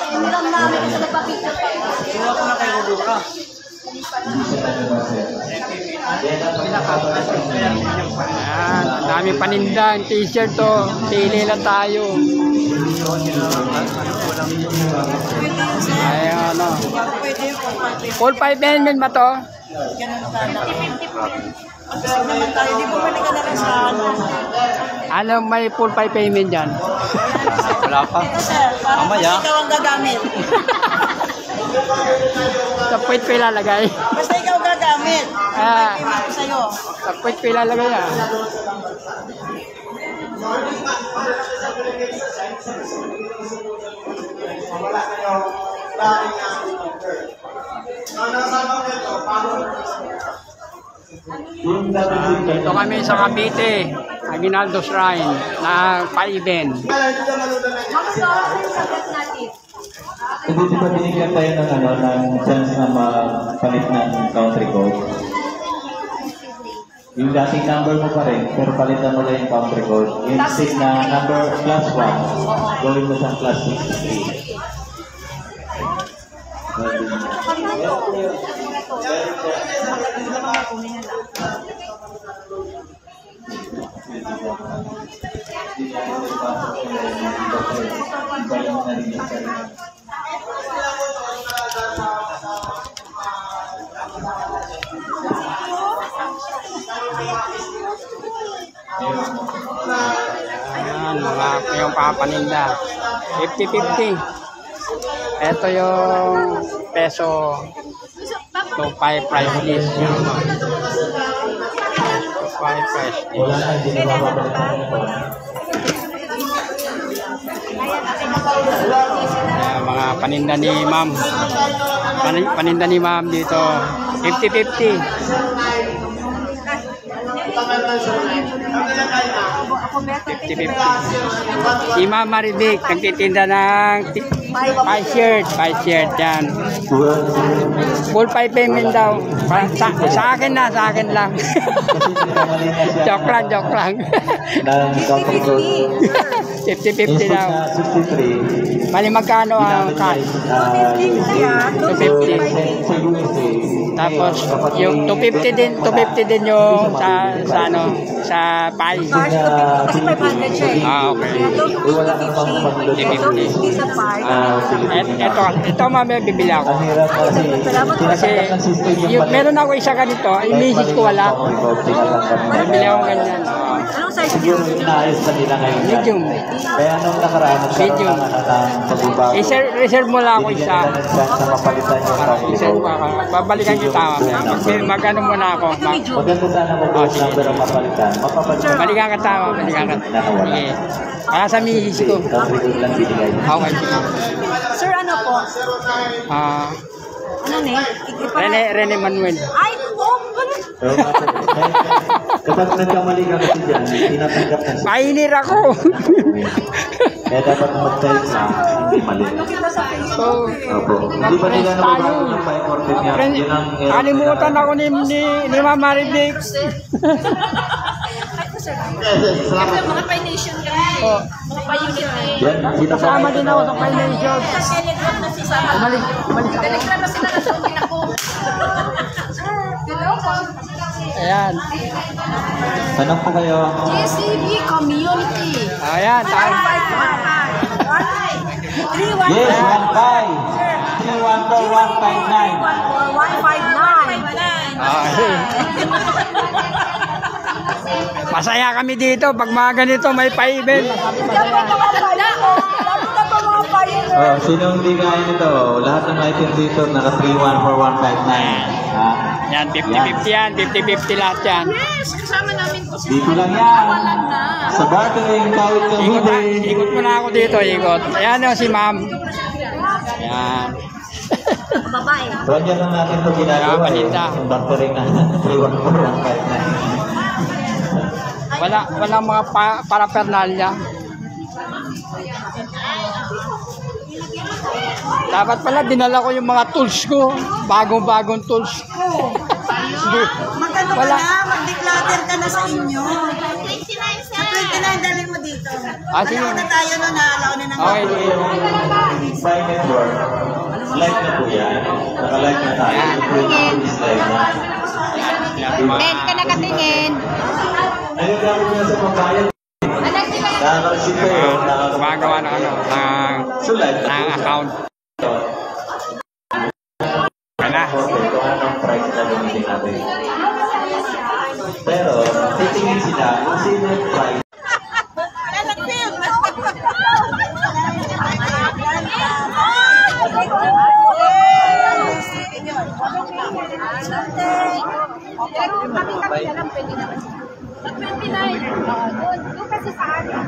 Hiram namin kasi nagpapicture pa. Suwa ko na kayo buka. Ayan, ang daming paninda, t-shirt to. Pili lang tayo. Ayan, ano. Full 5 payment ba to? 50-50 po yan. Kasi naman tayo, di bumalik ka na rin sa ano. Ano may full 5 payment dyan? Wala pa. Mamaya. Ikaw ang gagamit. Sa puwit ko ilalagay. Basta ikaw gagamit. Payment ko sa'yo. Sa puwit ko ilalagay ah. Dito kami sa Cavite, Aguinaldo Shrine na pa-event. Hindi di ba binigyan tayo ng ano ng chance na mapalit ng country code? Yung dating number mo pa rin, pero palitan mo lang yung country code. Instead na number +1, gawin mo siyang +63. Ayan, mga yung papaninda. 50-50. Ito yung peso 2.5 price list. 2.5 price list. Wala na, hindi na mababalitan ng ito. Ayan, mga paninda ni ma'am. Paninda ni ma'am dito. 50-50. 50-50. Si Ma'am Maribik, nagtitinda ng 5 shirt yan. Full 5 payment daw. Sa akin na, sa akin lang. joke lang. 50-50 daw. 63. Bali magkano ang cash? 250. Tapos yung 250 din yung sa ano, sa pie. Kasi 500 siya eh. Ah, okay. Wala nang pang-pagdod. 250 sa pie. Ito mamaya bibili ako. Ang hirap kasi. Kasi meron ako isa ganito, yung misis ko wala. Bibili ako ganyan. Anong size Siguro inaayos na nila ngayon. Medium. Kaya nung nakaraan, nagkaroon ng pagbabago. Reserve mo lang ako isa. Sa mapalitan yung Reserve ko ako. Babalikan kita. Magano muna ako. Maganda sana kung yung number ang mapalitan. Mapapalitan. Balikan ka tama. Sige. Para sa misis ko. Country lang binigay. Okay. Sir, ano po? Ano ne? Rene Manuel. Ay, Pero kapag nagkamali ka kasi dyan, tinatanggap na siya. Painir ako. Kaya dapat mag-type na hindi mali. So, Opo. Hindi ba nila nababago ng 540 niya? Yun ang kalimutan ako ni Ma'am Maribik. Siyempre, mga Pi-Nation kami. Mga Pi-Unit eh. yan, Kasama din ako sa Pi-Nation. Kasi telegram na si Sama. Telegram na sila na sabihin ako. Sir, hello po. Ayan. tanong po kayo. JCB Community. Ayan. Tayo. 315. Yes, 314-159. 1-5. 314-159. Masaya kami dito. Pag mga ganito, may pa-event. Sino hindi kaya nito? Lahat ng item dito, naka 314-159. Yan, 50-50 yan. 50-50 lahat yan. Yes, kasama namin po sila. Dito lang yan. Walang na. Sa bartering, kawit ng huli. Ikot mo na ako dito, ikot. Ayan o si ma'am. Ayan. Babae. Doon yan lang natin ito ginagawa. Kaya paninda. Yung bartering na 314-159. Walang mga paraphernalia. Dapat pala dinala ko yung mga tools ko. Bagong tools. Magkano ka na? Mag-declutter ka na sa inyo. 29, sir. 29, dali mo dito. Ah, sige. Ano na tayo no, naalaw na ng Okay, sige. By network, live na po yan. Naka-live na tayo. Is live na. Ben, ka nakatingin. Ayun gamit niya sa pambayad. Nakaka-receive kayo. Gumagawa ng ano, So live na ng po siya. account. Kaya na. Kung anong price na gamitin natin. Pero, titingin sila kung sino yung price. Pero kami na lang pwede naman. Sa 29, doon kasi sa akin.